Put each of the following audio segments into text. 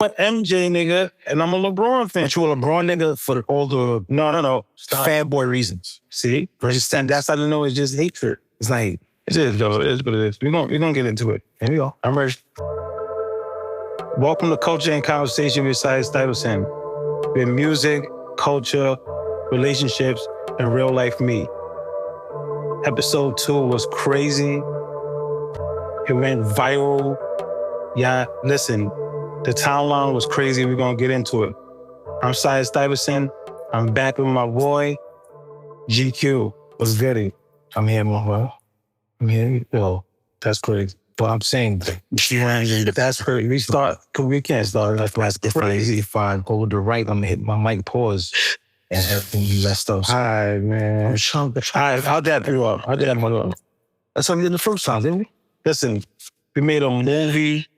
an MJ nigga and I'm a LeBron fan. But you a LeBron nigga for all the No. fanboy reasons. See? And that's how I know it's just hatred. It's like, it is, though. It is what it is. We're gonna get into it. Here we go. I'm ready. Welcome to Culture and Conversation with Sire Stuyvesant. With music, culture, relationships, and real life me. Episode 2 was crazy. It went viral. Yeah, listen, the timeline was crazy. We're gonna get into it. I'm Sire Stuyvesant. I'm back with my boy, Gee-Q. What's good? I'm here, my bro. I'm here. Yo, that's crazy. But I'm saying, that's crazy. We can't start. That's crazy. If I hold the right, I'm gonna hit my mic pause and everything messed up. All right, man. All right, I'll dab you up. That's what we did the first time, didn't we? Listen, we made a movie.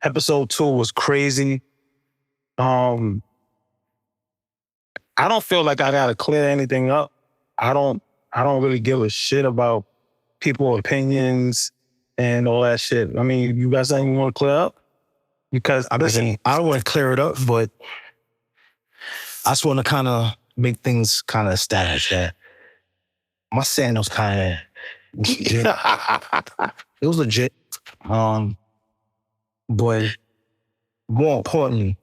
Episode 2 was crazy. I don't feel like I gotta clear anything up. I don't really give a shit about people's opinions and all that shit. I mean, you got something you want to clear up? Because I don't want to clear it up, but I just want to kind of make things kind of established that my sandals kind of it was legit. But more importantly,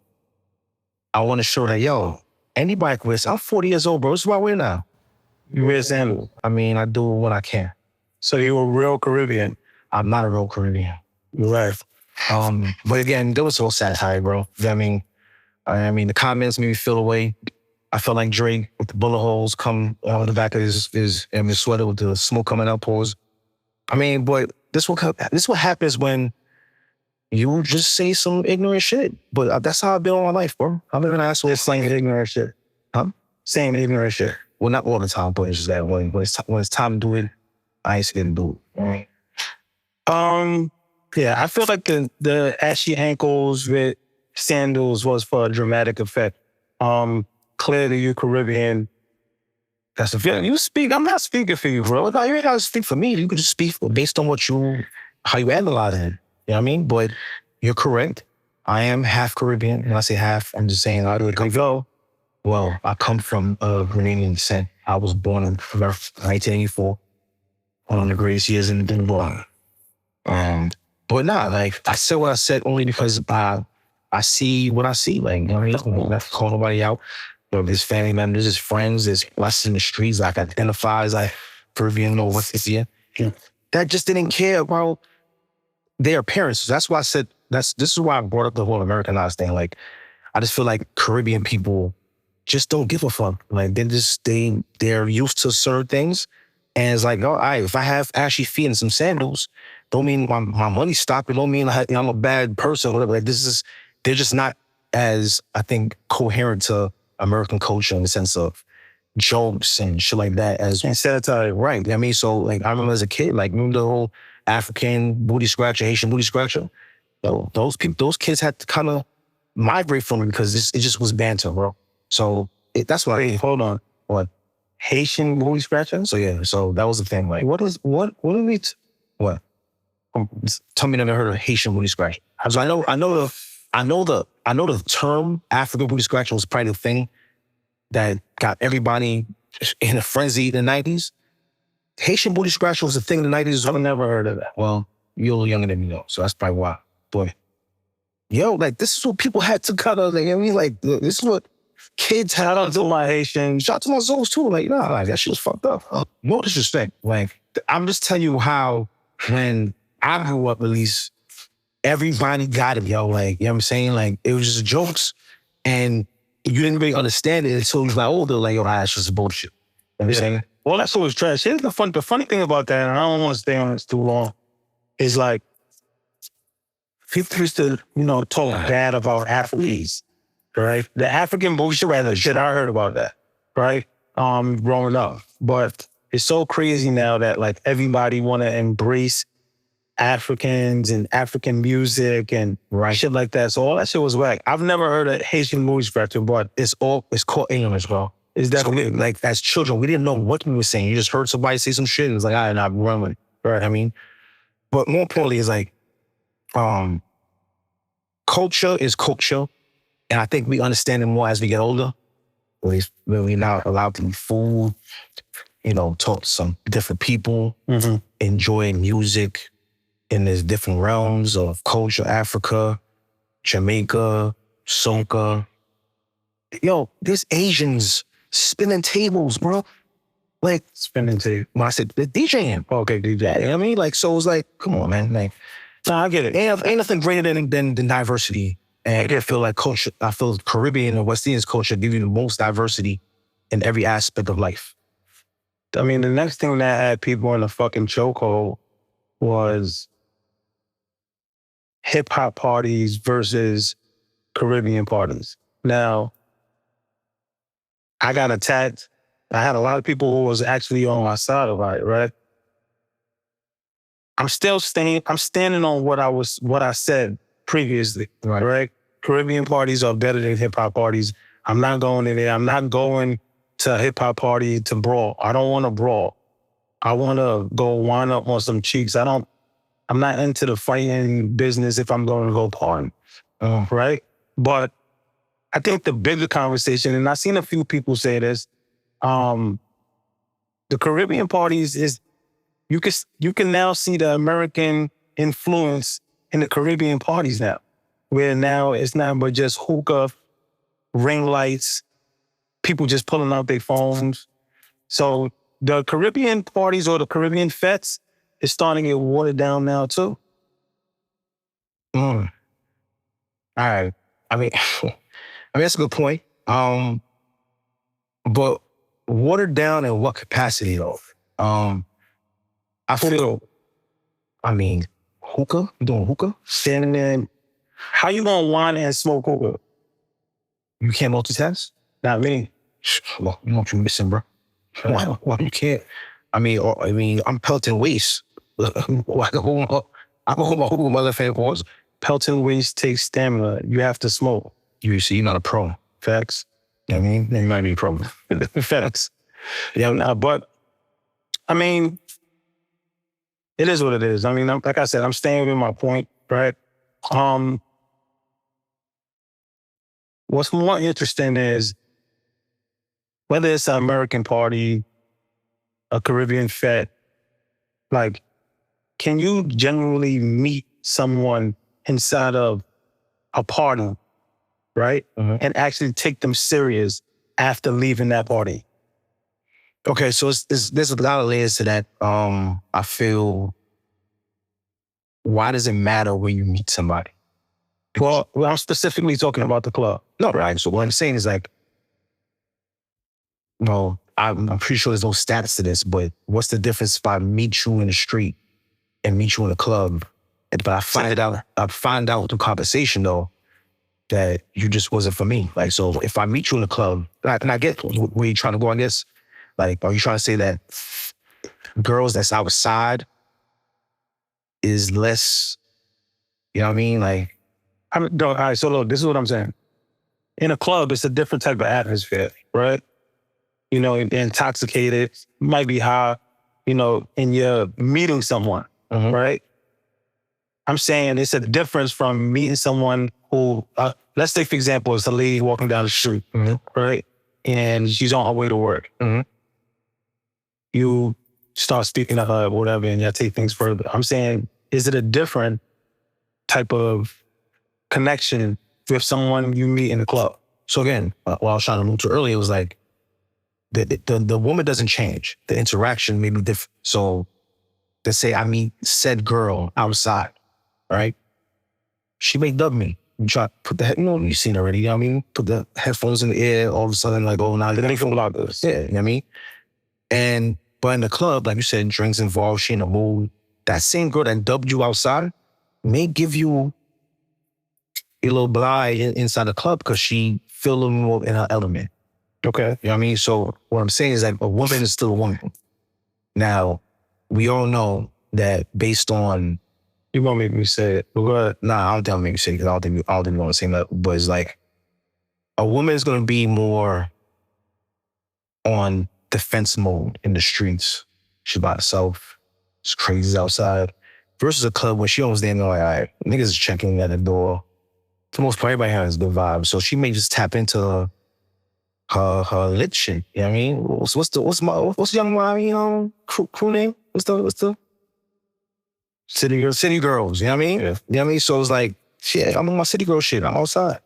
I want to show that, yo, anybody can wear. I'm 40 years old, bro. This is what I wear now. You wear sandals? I mean, I do what I can. So you a real Caribbean? I'm not a real Caribbean. You're right. But again, there was so satire, bro. I mean, the comments made me feel away. I felt like Drake with the bullet holes come out of the back of his sweater with the smoke coming out pores. I mean, boy, this what happens when you just say some ignorant shit. But that's how I've been all my life, bro. I've been an asshole. Just saying ignorant shit. Huh? Saying ignorant shit. Well, not all the time, but it's just that way. When it's time to do it, I ain't scared to do it. Right? Yeah, I feel like the ashy ankles with sandals was for a dramatic effect. Clearly you're Caribbean. That's the feeling. You speak. I'm not speaking for you, bro. No, you ain't gotta speak for me. You could just speak based on how you analyze it. You know what I mean? But you're correct. I am half Caribbean. When I say half, I'm just saying I come go. Well, I come from Grenadian descent. I was born in 1984, one of the greatest years in the world. But nah, like I said what I said only because I see what I see. Like, you know what I mean? I'm not calling nobody out. But his family members, his friends, his us in the streets, like identify as Peruvian or what's this year. Yeah. That just didn't care about their appearance. So that's why I said this is why I brought up the whole Americanized thing. Like, I just feel like Caribbean people just don't give a fuck. Like they're used to certain things. And it's like, all right, if I have ashy feet and some sandals, don't mean my money's stopping. Don't mean I'm a bad person or whatever. Like they're just not as, I think, coherent to American culture in the sense of jokes and shit like that as satire. Right. I mean, so like I remember as a kid, like remember the whole African booty scratcher, Haitian booty scratcher? So those kids had to kind of migrate from it because it just was banter, bro. So that's what hold on. What? Haitian booty scratcher? So yeah, so that was the thing. Like what are we what? Tell me you never heard of Haitian booty scratcher. So I know the term African booty scratcher was probably the thing that got everybody in a frenzy in the 90s. Haitian booty scratcher was a thing in the 90s. I've never heard of that. Well, you're a little younger than me though, so that's probably why. Boy, yo, like this is what people had to kind of like. I mean, like this is what kids had. Shout out to my Haitian. Shout out to my Zoes too. Like, nah, like that shit was fucked up. No disrespect. Like, I'm just telling you how when I grew up, at least everybody got it, yo. Like, you know what I'm saying? Like, it was just jokes, and you didn't really understand it until you was like older. Like, yo, that's just bullshit. You know what I'm saying? Well, that's always trash. Here's the funny thing about that, and I don't want to stay on this too long, is like, people used to, talk bad about Africans, right? The African bullshit, rather shit, I heard about that, right? Growing up. But it's so crazy now that like everybody want to embrace Africans and African music and shit like that. So all that shit was whack. I've never heard of Haitian booty scratcher, but it's called English, bro. It's definitely like as children, we didn't know what we were saying. You just heard somebody say some shit and it's like, all right, now run with it. Right? I mean, but more importantly, it's like, culture is culture. And I think we understand it more as we get older. When we're now allowed to be food, talk to some different people, enjoy music in these different realms of culture, Africa, Jamaica, soca. Yo, there's Asians spinning tables, bro. Like, Spinning tape. when I said the DJing. Okay, DJ. You know what I mean? Like, so it's like, come on, man. Like, Nah, I get it. ain't nothing greater than diversity. And I feel like culture, I feel Caribbean or West Indian culture give you the most diversity in every aspect of life. I mean, the next thing that had people in the fucking chokehold was hip hop parties versus Caribbean parties. Now, I got attacked. I had a lot of people who was actually on my side of it, right? I'm standing on what I said previously, right? Caribbean parties are better than hip hop parties. I'm not going in there. I'm not going to a hip hop party to brawl. I don't want to brawl. I want to go wind up on some cheeks. I'm not into the fighting business if I'm going to go party, right? But I think the bigger conversation, and I've seen a few people say this, the Caribbean parties is, you can now see the American influence in the Caribbean parties now, where now it's not but just hookah, ring lights, people just pulling out their phones. So the Caribbean parties or the Caribbean fetes is starting to get watered down now too. All right. I mean, that's a good point. But watered down in what capacity though? I feel, hookah? You doing hookah? Standing there, how you gonna wine and smoke hookah? You can't multitask? Not me. Well, you know what you're missing, bro. Why you can't? I'm pelting waste. I'm hold my hookah with my left hand paws. Pelting waste takes stamina. You have to smoke. You see, you're not a pro. Facts. You know what I mean? You might be a pro. Facts. Yeah, but I mean, it is what it is. I mean, like I said, I'm staying with my point, right? What's more interesting is whether it's an American party, a Caribbean fete, like, can you generally meet someone inside of a party, right? And actually take them serious after leaving that party? Okay, so there's a lot of layers to that. I feel, why does it matter when you meet somebody? Well, I'm specifically talking about the club. No, right. So what I'm saying is like, well, I'm pretty sure there's no stats to this, but what's the difference if I meet you in the street and meet you in a club? But I find out through conversation though, that you just wasn't for me. Like, so if I meet you in a club, and I get where you're trying to go on this, like, are you trying to say that girls that's outside is less, you know what I mean? Like, all right, so look, this is what I'm saying. In a club, it's a different type of atmosphere, right? You're intoxicated, might be high, and you're meeting someone, right? I'm saying it's a difference from meeting someone who, let's say, for example, it's a lady walking down the street, right? And she's on her way to work. You start speaking to her or whatever, and you take things further. I'm saying, is it a different type of connection with someone you meet in the club? So again, what I was trying to allude to earlier was like, the woman doesn't change. The interaction may be different. So let's say I meet said girl outside, right? She may dub me. You try to put you've seen already, you know what I mean? Put the headphones in the ear, all of a sudden like, oh, now Then they feel like this. Yeah, you know what I mean? But in the club, like you said, drinks involved, she in the mood. That same girl that dubbed you outside may give you a little blind inside the club because she feel a little more in her element. Okay. You know what I mean? So what I'm saying is that a woman is still a woman. Now, we all know that based on... You won't make me say it. But go ahead. Nah, I don't think I'll make me say it because I don't think we're on the same level. But it's like, a woman is going to be more on defense mode in the streets. She's by herself. It's crazy outside. Versus a club when she almost damn near like, all right, niggas is checking at the door. For the most part, everybody has good vibes. So she may just tap into her lit shit. You know what I mean? What's young mommy crew name? What's the City Girls? City Girls, you know what I mean? Yeah. You know what I mean? So it's like, shit, I'm on my City Girl shit. I'm outside.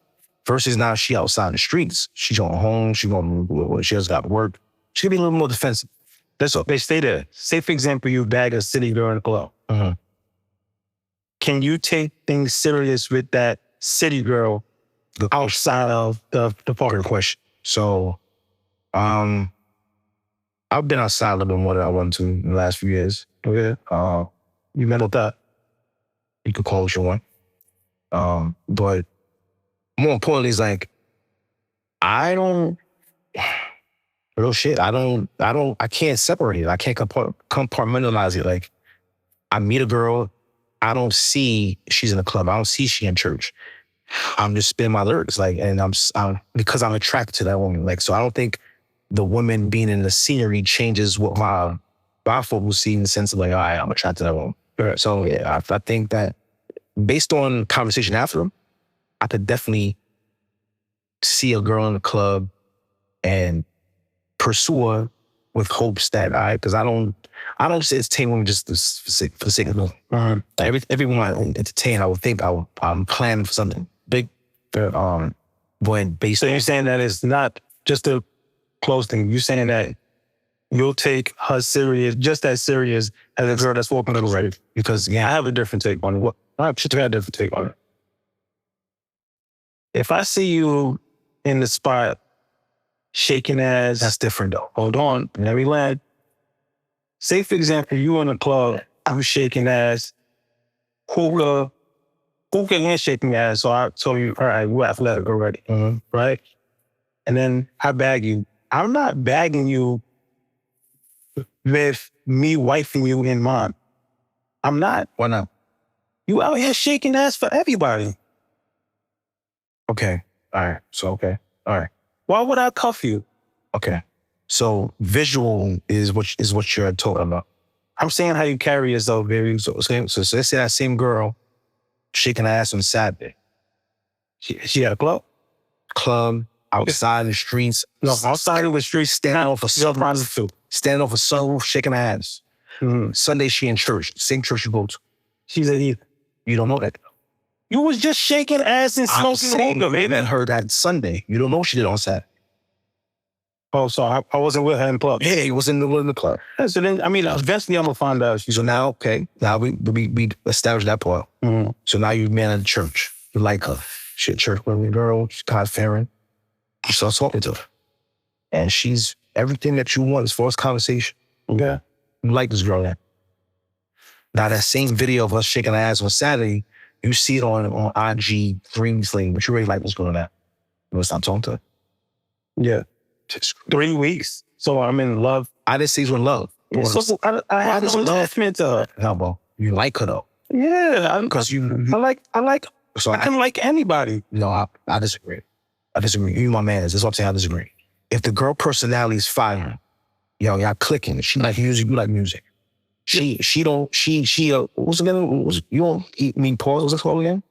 Versus now she outside in the streets. She going home, she just got work. She can be a little more defensive. That's all. They stay there. Say, for example, you bag a City Girl in the club. Mm-hmm. Can you take things serious with that City Girl outside of the party? Question. So, I've been outside a little bit more than I wanted to in the last few years. Okay. You met with that. You could call it your one. But more importantly, it's like, real shit, I can't separate it. I can't compartmentalize it. Like, I meet a girl, I don't see she's in a club. I don't see she in church. I'm just spinning my lyrics, like, and I'm because I'm attracted to that woman. Like, so I don't think the woman being in the scenery changes what my bifocal see in the sense of like, all right, I'm attracted to that woman. Right. So yeah, I think that based on conversation after them, I could definitely see a girl in the club and pursue her with hopes that because I don't just entertain women just for the sake of them. Like everyone I entertain, I would think I'm planning for something big. When based. So you're saying that it's not just a close thing. You're saying that you'll take her serious, just as serious as a girl that's walking a little ready. Because I have a different take on it. I have a different take on it. If I see you in the spot shaking ass, that's different though. Hold on, let me land. Say, for example, you in a club, I'm shaking ass, hookah and shaking ass. So I told you, all right, we're athletic already, right? And then I bag you. I'm not bagging you with me wifing you in mind. I'm not. Why not? You out here shaking ass for everybody. Okay. All right. So, okay. All right. Why would I cuff you? Okay. So visual is what you're talking about. I'm saying how you carry yourself, baby. So let's say that same girl shaking her ass on Saturday. She at a club? Club, outside in the streets. No, outside in the streets, standing off a sunroof, shaking her ass. Mm-hmm. Sunday, she in church. Same church you go to. She's a heathen. You don't know that. You was just shaking ass and smoking hookah, baby. And her that Sunday. You don't know what she did on Saturday. Oh, so I wasn't with her in the club. Yeah, you was in the club. Yeah, so then, eventually I'm gonna find out. So now, okay, now we established that part. Mm-hmm. So now you man in the church. You like her. She at church with a girl. She's God-fearing. You start talking to her, and she's everything that you want as far as conversation. Okay, you like this girl now. Now that same video of us shaking her ass on Saturday, you see it on IG 3 weeks later, but you really like what's going on now. You want to stop talking to her? Yeah. 3 weeks. So I'm in love. I didn't say you in love. So I had no attachment to her. No, bro. You like her though. Yeah. Because I like. So I can like anybody. No, I disagree. You my man. That's what I'm saying. I disagree. If the girl personality is fire, y'all clicking. She like music. You like music. She don't. What's again? You don't eat meat pork? What's that called again?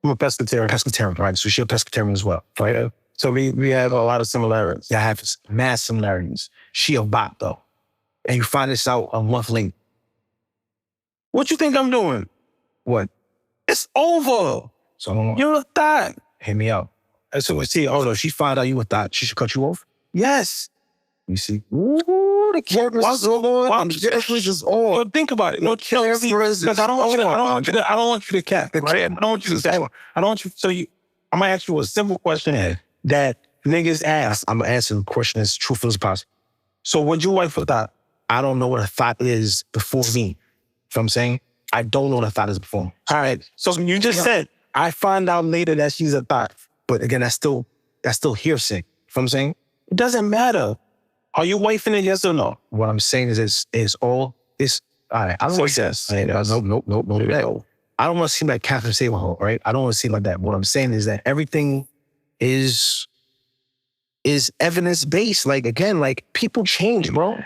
I'm a pescatarian. Pescatarian, right? So she a pescatarian as well, right? So we have a lot of similarities. Yeah, I have mass similarities. She a bot though, and you find this out a month later. What you think I'm doing? What? It's over. So you're a thot. Hit me out. So see, no, she found out you a thot. She should cut you off. Yes. You see? Ooh, the cameras is on. Just on. Well, think about it. No, because I don't want you to cap. Right? I don't want you to say. I don't want you. So I'm gonna ask you a simple question that niggas ask. I'm gonna answer the question as truthful as possible. So would you wife a thot? I don't know what a thot is before me. You know what I'm saying? I don't know what a thot is before me. All right. So you just said, I find out later that she's a thot. But again, that's still hearsay. You know what I'm saying? It doesn't matter. Are you wifing it, yes or no? What I'm saying is all right. I don't want to say nope. I don't want to seem like Catherine Saberhole, right? I don't want to seem like that. What I'm saying is that everything is evidence-based. Like, again, like, people change, bro.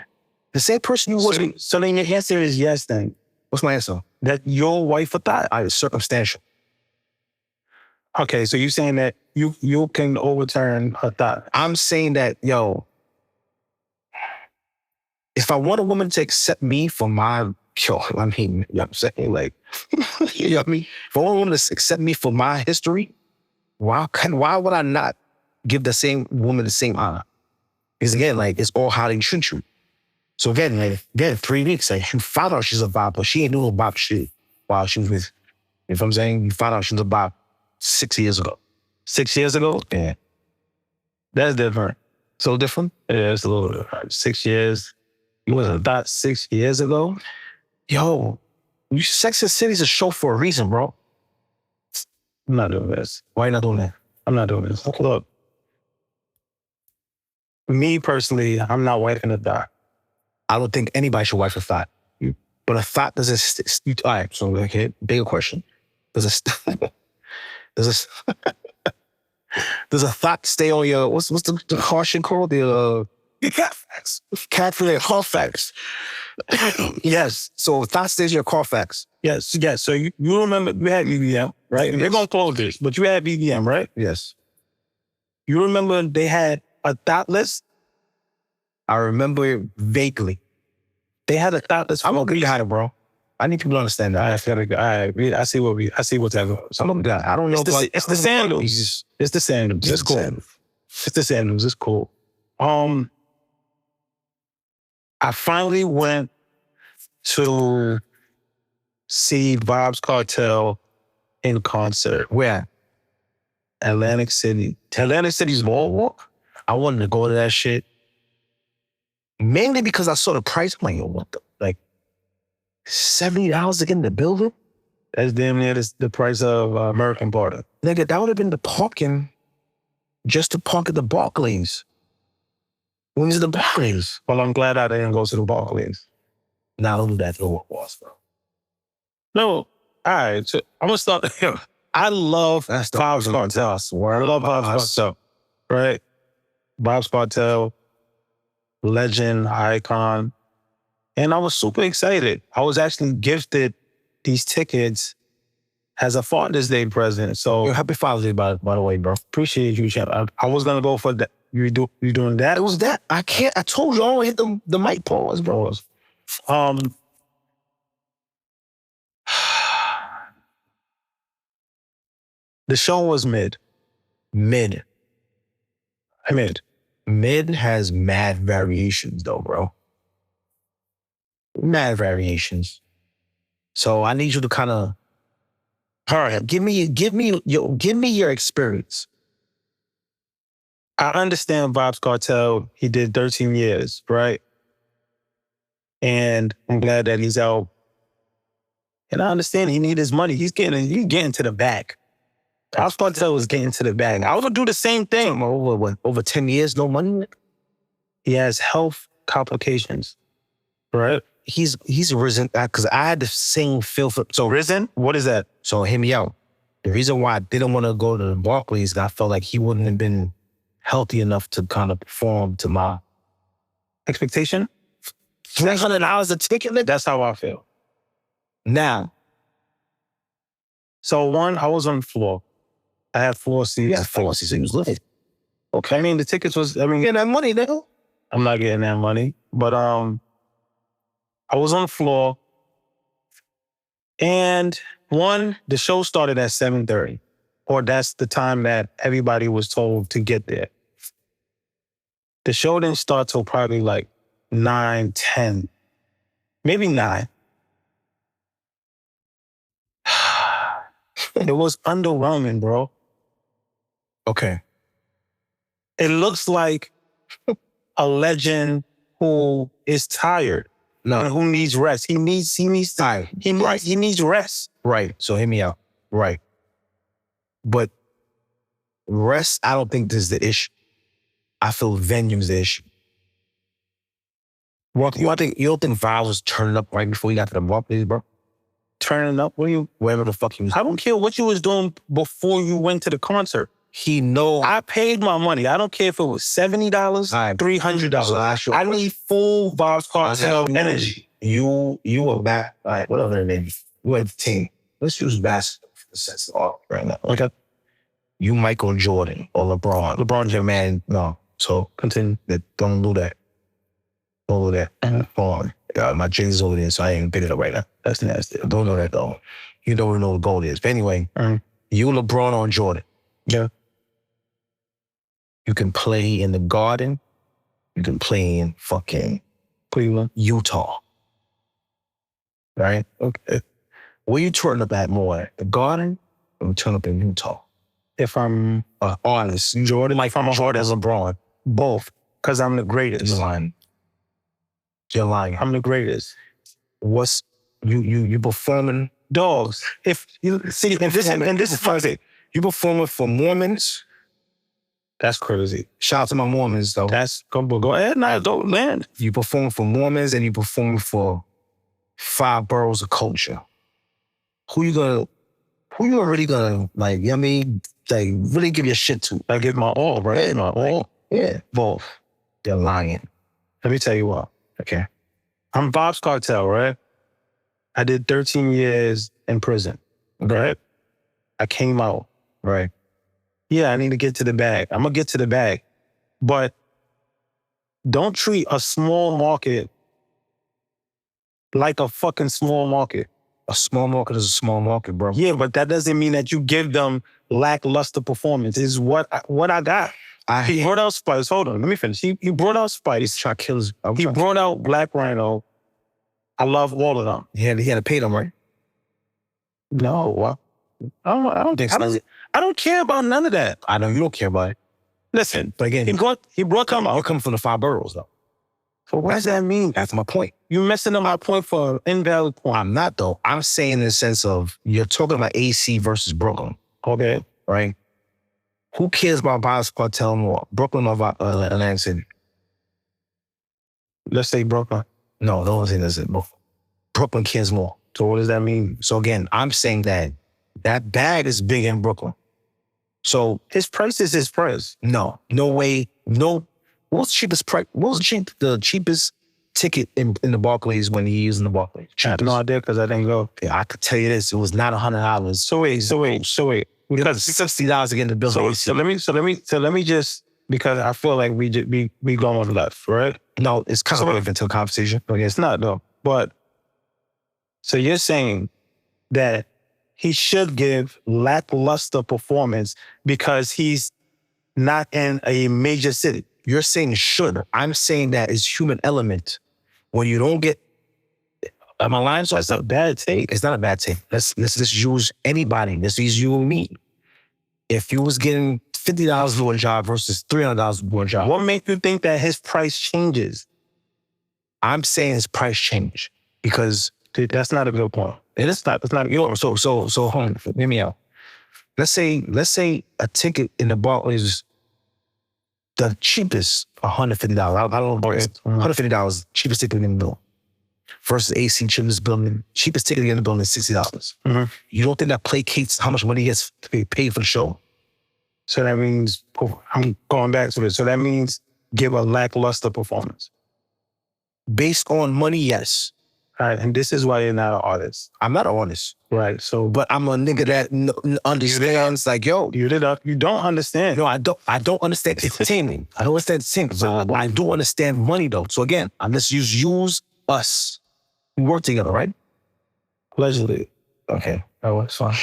The same person you was. So then your answer is yes, then. What's my answer? That your wife a thot. It's circumstantial. Okay, so you're saying that you can overturn a thought. I'm saying that, yo, if I want a woman to accept me for my, yo, I mean, you know what I'm saying? Like, you know what I mean? If I want a woman to accept me for my history, why would I not give the same woman the same honor? Because again, like, it's all how they treat you. So again, 3 weeks, like, you found out she's a vibe, but she ain't doing bop shit while she was with, you know what I'm saying? You found out she was a bop 6 years ago. 6 years ago? Yeah. That's different. So different? Yeah, it's a little different. 6 years. You was a thought 6 years ago? Yo, Sex and the City is a show for a reason, bro. I'm not doing this. Why you not doing that? I'm not doing this. Look, me personally, I'm not wiping a thought. I don't think anybody should wife a thought. But a thought doesn't. All right, so okay, bigger question. Does a does a thought stay on your what's the caution called? The Carfax. Carfax. Yes. So thought stays in your Carfax. Yes. So you remember you had BBM, right? Yes. They're gonna close this, but you had BBM, right? Yes. You remember they had a thought list? I remember it vaguely. They had a thought list. I'm gonna behind it, bro. I need people to understand that. I see what's happening. I don't know. It's the sandals. It's the sandals. It's cool. It's the sandals. It's cool. I finally went to see Vybz Kartel in concert. Where? Atlantic City. Atlantic City's Boardwalk. I wanted to go to that shit. Mainly because I saw the price. I'm like, yo, what the, like, $70 to get in the building? That's damn near the price of American Border. Nigga, that would have been the parking, just to park at the Barclays. When is the Barclays? Well, I'm glad I didn't go to the Barclays. Nah, don't do that to the walls, bro. No, all right. So I'm gonna start here. I love Vybz Kartel. I swear, I love Vybz Kartel. Right? Vybz Kartel, legend, icon. And I was super excited. I was actually gifted these tickets as a Father's Day present. So happy Father's Day, by the way, bro. Appreciate you, champ. I was gonna go for that. You doing that? It was that. I can't. I told you I don't hit the mic pause, bro. The show was mid. Mid has mad variations, though, bro. Mad variations. So I need you to kind of, all right, give me your experience. I understand Vybz Kartel. He did 13 years, right? And I'm glad that he's out. And I understand he need his money. He's getting to the bag. Vybz Kartel was getting to the bag. I was gonna do the same thing. Over 10 years, no money? He has health complications, right? He's risen, because I had the same feel for. So risen? What is that? So hear me out. The reason why I didn't want to go to the Barclays, I felt like he wouldn't have been healthy enough to kind of perform to my expectation. $300 a ticket? That's how I feel. Now. So one, I was on the floor. I had floor seats. You had floor seats, so you was lit. Okay, I mean, the tickets was, getting that money, nigga. I'm not getting that money. But I was on the floor. And one, the show started at 7:30. Or that's the time that everybody was told to get there. The show didn't start till probably like 9, 10, maybe 9. It was underwhelming, bro. Okay. It looks like a legend who is tired. No. And who needs rest. He needs time. He needs rest. Right. So hear me out. Right. But rest, I don't think this is the issue. I feel venue's the issue. What, you don't think Vybz was turning up right before he got to the Barclays, bro? Turning up? Wherever the fuck he was. I don't care what you was doing before you went to the concert. I paid my money. I don't care if it was $70, $300. So I need full Vybz Kartel energy. You were back. All right, whatever it is. You had the team. Let's use basketball for the sense of art right now. Okay. You Michael Jordan or LeBron. LeBron James, man. No. So continue. Don't do that. Don't do that. Hold on. My jeans over there, so I ain't picking it up right now. That's nasty. Don't know that though. You don't know what gold is. But anyway, you LeBron or Jordan. Yeah. You can play in the Garden. You can play in fucking Cleveland, Utah. Right? Okay. Where you turn up at more? The Garden or you turn up in Utah? If I'm honest, Jordan, like from Jordan as LeBron. Both. Because I'm the greatest. You're lying. I'm the greatest. What's you performing? Dogs. If you see, and this is funny. You performing for Mormons? That's crazy. Shout out to my Mormons though. That's go ahead, now don't land. You perform for Mormons and you perform for 5 boroughs of culture. Who you really gonna like, you know what I mean? Like really give your shit to? I give my all, right? Yeah, my all. Yeah. Both. They're lying. Let me tell you what. Okay. I'm Vybz Kartel, right? I did 13 years in prison, right? I came out, right? Yeah, I need to get to the bag. I'm going to get to the bag. But don't treat a small market like a fucking small market. A small market is a small market, bro. Yeah, but that doesn't mean that you give them lackluster performance. Is what I got. He brought out Spice. Hold on, let me finish. He brought out Spice. Try to kill his. He brought out Black Rhino. I love all of them. He had to pay them, right? No, I don't think so. I don't care about none of that. I know you don't care about it. Listen, but again, he brought them out. You're coming from the 5 boroughs, though. So what does that mean? That's my point. You're messing up my point for an invalid point. I'm not, though. I'm saying in the sense of you're talking about AC versus Brooklyn. Okay. Right? Who cares about Vybz Kartel more? Brooklyn or Atlantic City? Let's say Brooklyn. No, don't say that's it. Brooklyn cares more. So what does that mean? So again, I'm saying that bag is big in Brooklyn. So his price is his price. No way. No. What was the cheapest price? What was the cheapest ticket in the Barclays when he used in the Barclays? I have no idea because I didn't go. Yeah, I could tell you this. It was not $100. So wait. Because $60 to get in the building. So let me just, because I feel like we going left, right? No, it's kind of relevant to the conversation. Okay, it's not though. But so you're saying that he should give lackluster performance because he's not in a major city. You're saying should. I'm saying that is human element. When you don't get, am I lying? So that's a bad take. It's not a bad take. Let's just use anybody. Let's use you and me. If you was getting $50 for a job versus $300 for a job. What makes you think that his price changes? I'm saying his price change because dude, that's not a good point. It is not. It's not. You know. So hold on. Hear me out. Let's say a ticket in the Barclays, the cheapest $150. I don't know. $150 cheapest ticket in the building versus AC cheapest building. Cheapest ticket in the building is $60. Mm-hmm. You don't think that placates how much money he gets to be paid for the show? So that means I'm going back to it. So that means give a lackluster performance based on money. Yes. All right, and this is why you're not an artist. I'm not an artist. Right, so... But I'm a nigga that understands, like, yo... You don't understand. No, I don't understand entertainment. I don't understand entertainment, but I do understand money, though. So again, let's use us. We work together, right? Allegedly. Okay, that works fine.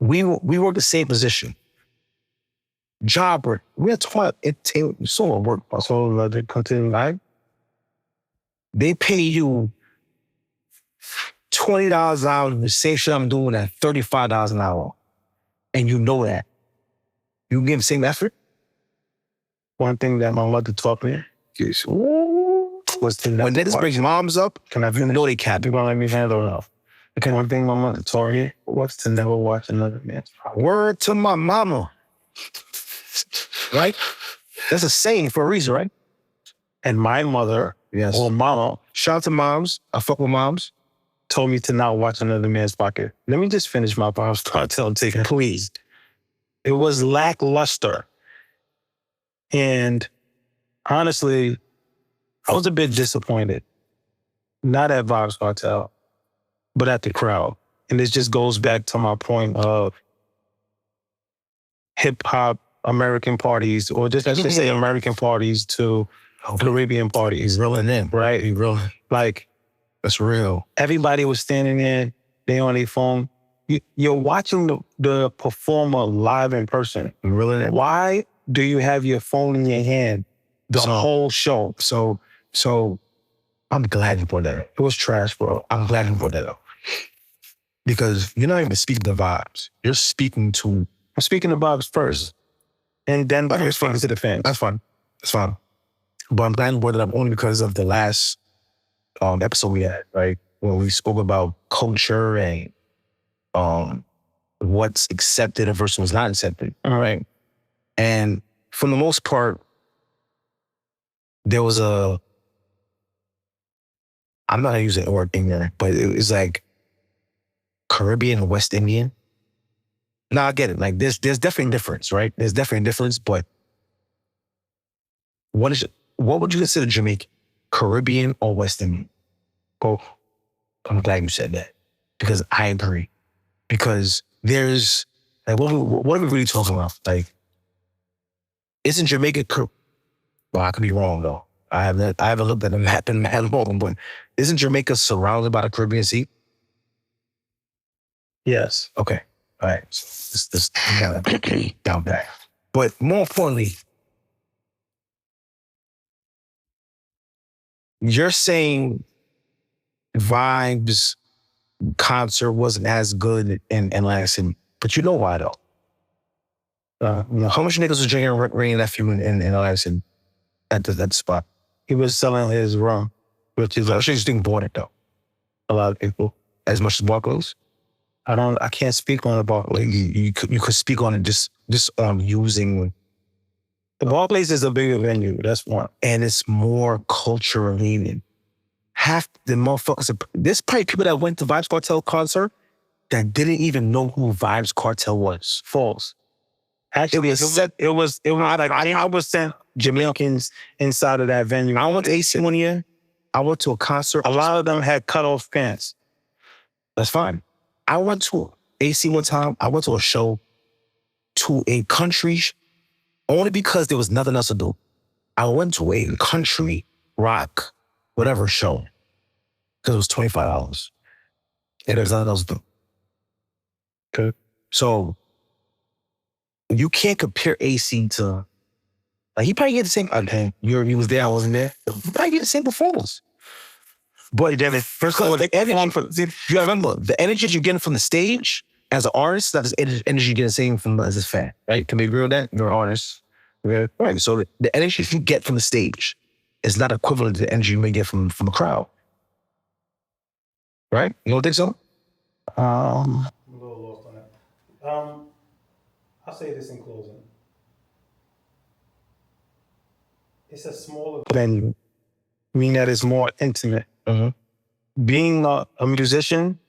We work the same position. Job work. We're talking about entertainment. So work. So let it continue, right? They pay you $20 an hour the same shit I'm doing at $35 an hour. And you know that. You give the same effort? One thing that my mother taught me was to never... When niggas bring moms up, can I finish? No, they can't. They're going to let me handle it off. Okay, one thing my mother taught me was to never watch another man's problem. Word to my mama. Right? That's a saying for a reason, right? And my mother... Yes. Or mama. Shout out to moms. I fuck with moms. Told me to not watch another man's pocket. Let me just finish my Vybz Kartel take, please. It was lackluster. And honestly, I was a bit disappointed. Not at Vybz Kartel, but at the crowd. And this just goes back to my point of hip hop American parties, or just let's just say American parties to Caribbean parties. He's reeling in, right? He's real. Like, that's real. Everybody was standing there, they on their phone. You're watching the performer live in person. Reeling in. Why do you have your phone in your hand the whole show? So I'm glad you brought that up. It was trash, bro. I'm glad you brought that up. Because you're not even speaking to Vybz. You're speaking to... I'm speaking to Vybz first. And then I'm speaking to the fans. That's fine. That's fine. But I'm glad you brought it up only because of the last episode we had, right? When we spoke about culture and what's accepted and versus what's not accepted. All right. And for the most part, there was I'm not going to use the word ignorant, but it was like Caribbean and West Indian. Now I get it. Like there's definitely a difference, right? There's definitely a difference, but what would you consider Jamaican? Caribbean or West Indian? Both. I'm glad you said that because I agree. Because there's like what are we really talking about? Like, isn't Jamaica? Well, I could be wrong though. I haven't looked at the map in the moment, but isn't Jamaica surrounded by the Caribbean Sea? Yes. Okay. All right. This kind of down back. But more importantly, you're saying Vybz concert wasn't as good in Lansing, but you know why though? How much niggas was drinking Rain Nephew in Lansing at that spot? He was selling his rum, which is I'm sure he's doing bought it though. A lot of people. As much as Barclays? I can't speak on the Barclays. You could speak on it just using... The Barclays is a bigger venue, that's one. And it's more culture related. Half the motherfuckers, there's probably people that went to Vybz Kartel concert that didn't even know who Vybz Kartel was. False. Actually, it was like I was sent Jamaicans inside of that venue. I went to AC one year. I went to a concert. A lot of them had cut off pants. That's fine. I went to AC one time. I went to a show to a country only because there was nothing else to do. I went to a country rock, whatever show, because it was $25. And there's nothing else to do. Okay. So you can't compare AC to, like, he probably get the same, you was there, I wasn't there. He probably get the same performance. But then first of all, you gotta remember, the energy you're getting from the stage as an artist, that's the energy you're getting same from as a fan, right? Can we agree with that? You're an artist. Yeah. Right. So the energy you get from the stage is not equivalent to the energy you may get from a crowd. Right? You don't think so? I'm a little lost on that. I'll say this in closing. It's a smaller venue, meaning that it's more intimate. Mm-hmm. Being a musician,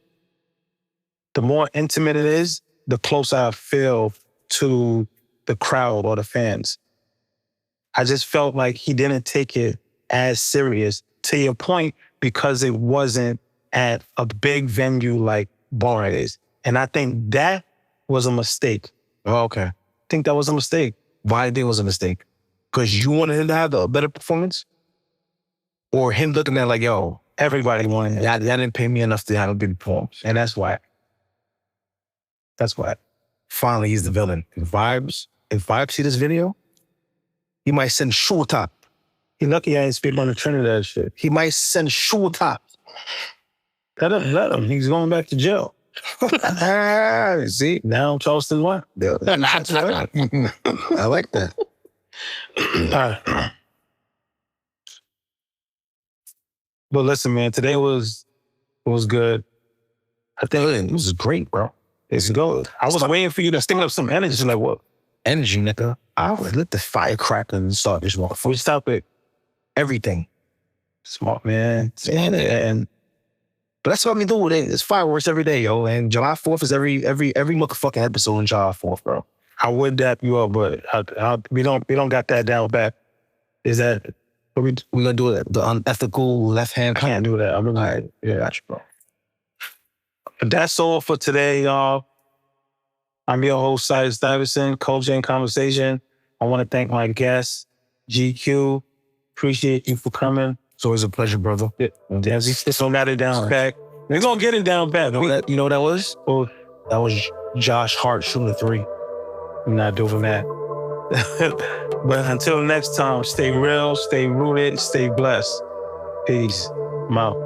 the more intimate it is, the closer I feel to the crowd or the fans. I just felt like he didn't take it as serious, to your point, because it wasn't at a big venue like Bar is. And I think that was a mistake. Oh, okay. I think that was a mistake. Why do you think it was a mistake? Because you wanted him to have a better performance? Or him looking at like, yo, everybody wanted it. That didn't pay me enough to have a good performance. And that's why. That's why. Finally, he's the villain. If Vybz see this video, he might send Shoe Top. He lucky I ain't speak on the Trinidad shit. He might send Shoe Top. Let him. He's going back to jail. See? Now Charleston what? I like that. But listen, man, today was good. I think this is great, bro. It's good. I was waiting for you to sting up some energy. Like what? Energy, nigga. I would let the firecracker and start this one. Which topic? Everything. Smart, man. But that's what we do. It's fireworks every day, yo. And July 4th is every motherfucking episode on July 4th, bro. I would dap you up, but we don't got that down back. Is that what we gonna do? It the unethical left hand? I can't do that. I'm really, right. Yeah, got you, bro. That's all for today, y'all. I'm your host, Sire Stuyvesant, Culture and Conversation. I want to thank my guest, GQ. Appreciate you for coming. It's always a pleasure, brother. It's don't got it down pat. We're going to get it down pat. You know what that was? Oh, That was Josh Hart shooting a 3. I'm not doing that. But until next time, stay real, stay rooted, stay blessed. Peace. I'm out.